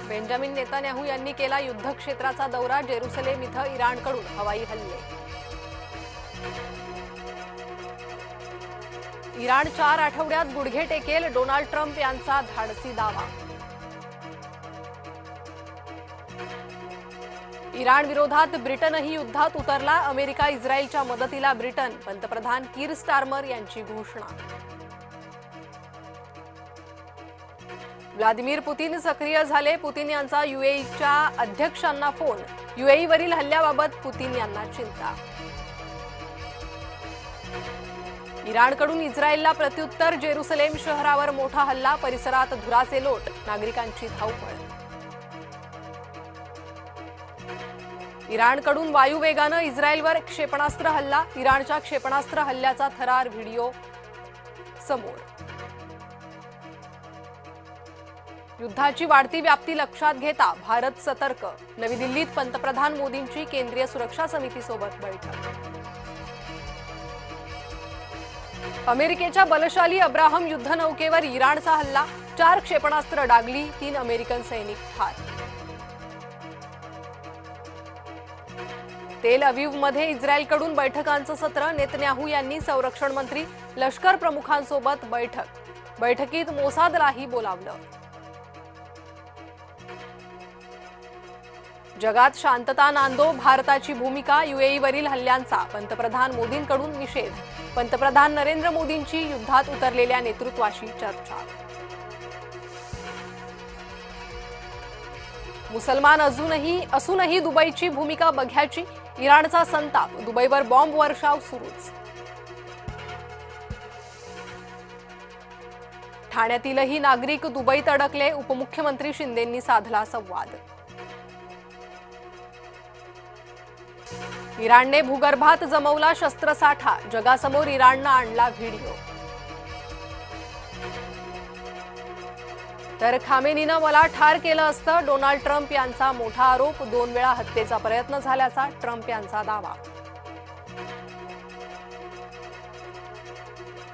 Benjamin Netanyahu यांनी केला युद्धक्षेत्राचा दौरा। जेरुसलेम इथं इराणकडून हवाई हल्ले। इराण 4 आठवड्यात गुडघे टेकेल, डोनाल्ड ट्रम्प यांचा धाडसी दावा। इराण विरोधात ब्रिटनही युद्धात उतरला। अमेरिका इस्रायलच्या मदतीला ब्रिटन। पंतप्रधान कीर स्टारमर यांची घोषणा। व्लादिमीर पुतीन सक्रिय झाले। पुतीन यांचा यूएईच्या अध्यक्षांना फोन। यूएईवरील हल्ल्याबाबत पुतीन यांना चिंता। इराणकडून इस्रायलला प्रत्युत्तर। जेरुसलेम शहरावर मोठा हल्ला। परिसरात धुराचे लोट। नागरिकांची धावपळ। इराणकडून वायुवेगानं इस्रायलवर क्षेपणास्त्र हल्ला। इराणच्या क्षेपणास्त्र हल्ल्याचा थरार व्हिडिओ समोर। युद्धाची वाढती व्याप्ती लक्षात घेता भारत सतर्क। नवी दिल्लीत पंतप्रधान मोदींची केंद्रीय सुरक्षा समितीसोबत बैठक। अमेरिकेच्या बलशाली अब्राहम युद्धनौकेवर इराणचा हल्ला। 4 क्षेपणास्त्र डागली। 3 अमेरिकन सैनिक ठार। तेल अवीवमध्ये इस्रायलकडून बैठकांचं सत्र। नेतन्याहू यांनी संरक्षण मंत्री, लष्कर प्रमुखांसोबत बैठक। बैठकीत मोसादलाही बोलावलं। जगात शांतता नांदो, भारताची भूमिका। यूएईवरील हल्ल्यांचा पंतप्रधान मोदींकडून निषेध। पंतप्रधान नरेंद्र मोदींची युद्धात उतरलेल्या नेतृत्वाशी चर्चा। मुसलमान असूनही दुबईची भूमिका बघ्याची। इराणचा संताप। दुबईवर बॉम्ब वर्षाव सुरूच। ठाण्यातीलही नागरिक दुबईत अडकले। उपमुख्यमंत्री शिंदेंनी साधला संवाद। इराणने भूगर्भात जमवला शस्त्रसाठा। जगासमोर इराणनं आणला व्हिडिओ। तर खामेनीनं मला ठार केलं असतं, डोनाल्ड ट्रम्प यांचा मोठा आरोप। 2 वेळा हत्येचा प्रयत्न झाल्याचा ट्रम्प यांचा दावा।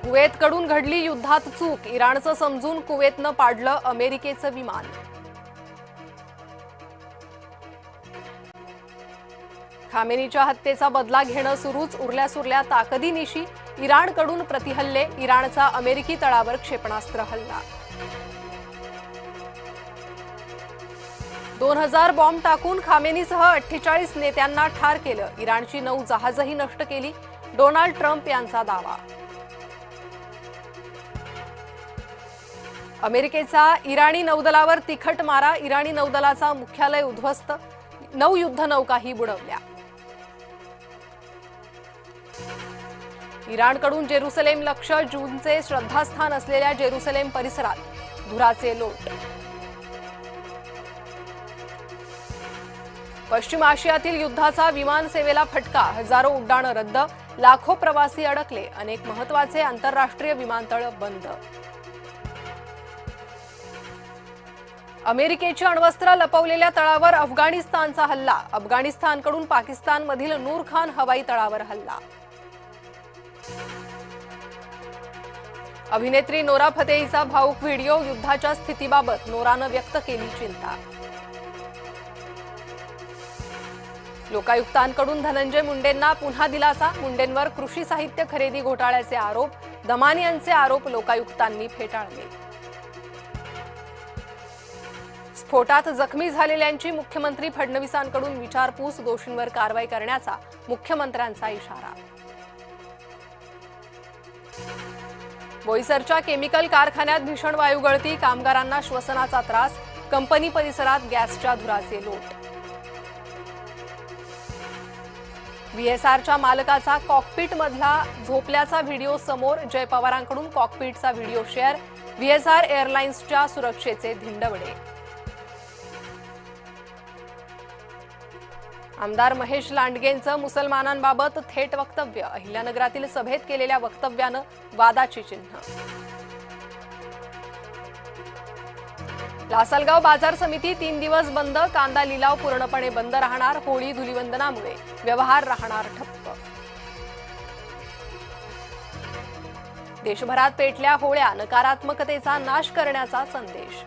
कुवेतकडून घडली युद्धात चूक। इराणचं समजून कुवेतनं पाडलं अमेरिकेचं विमान। खामेनीच्या हत्येचा बदला घेणं सुरूच। उरल्या ताकदीनिशी इराणकडून प्रतिहल्ले। इराणचा अमेरिकी तळावर क्षेपणास्त्र हल्ला। 2000 बॉम्ब टाकून खामेनीसह 48 नेत्यांना ठार केलं। इराणची 9 जहाजही नष्ट केली। डोनाल्ड ट्रम्प यांचा दावा। अमेरिकेचा इराणी नौदलावर तिखट मारा। इराणी नौदलाचा मुख्यालय उद्ध्वस्त। 9 युद्धनौकाही बुडवल्या। इराणकडून जेरुसलेम लक्ष्य। जूनचे श्रद्धास्थान असलेल्या जेरुसलेम परिसरात धुराचे लोट। पश्चिम आशियातील युद्धाचा विमान सेवेला फटका। हजारो उड्डाणं रद्द। लाखो प्रवासी अडकले। अनेक महत्त्वाचे आंतरराष्ट्रीय विमानतळ बंद। अमेरिकेची अण्वस्त्र लपवलेल्या तळावर अफगाणिस्तानचा हल्ला। अफगाणिस्तानकडून पाकिस्तानमधील नूर खान हवाई तळावर हल्ला। अभिनेत्री नोरा फतेहीचा भावुक व्हिडिओ। युद्धाच्या स्थितीबाबत नोरानं व्यक्त केली चिंता। लोकायुक्तांकडून धनंजय मुंडेंना पुन्हा दिलासा। मुंडेंवर कृषी साहित्य खरेदी घोटाळ्याचे आरोप। दमानी यांचे आरोप लोकायुक्तांनी फेटाळले। स्फोटात जखमी झालेल्यांची मुख्यमंत्री फडणवीसांकडून विचारपूस। दोषींवर कारवाई करण्याचा मुख्यमंत्र्यांचा इशारा। बोईसरच्या केमिकल कारखान्यात भीषण वायू गळती। कामगारांना श्वसनाचा त्रास। कंपनी परिसरात गॅसच्या धुराचे लोट। व्हीएसआरच्या मालकाचा कॉकपिटमधला झोपल्याचा व्हिडिओ समोर। जय पवारांकडून कॉकपिटचा व्हिडिओ शेअर। व्हीएसआर एअरलाइन्सच्या सुरक्षेचे धिंडवडे। आमदार महेश लांडगेंचं मुसलमानांबाबत थेट वक्तव्य। अहिल्यानगरातील सभेत केलेल्या वक्तव्यानं वादाची चिन्ह। लासलगाव बाजार समिती 3 दिवस बंद। कांदा लिलाव पूर्णपणे बंद राहणार। होळी धुलीवंदनामुळे व्यवहार राहणार ठप्प। देशभरात पेटल्या होळ्या। नकारात्मकतेचा नाश करण्याचा संदेश।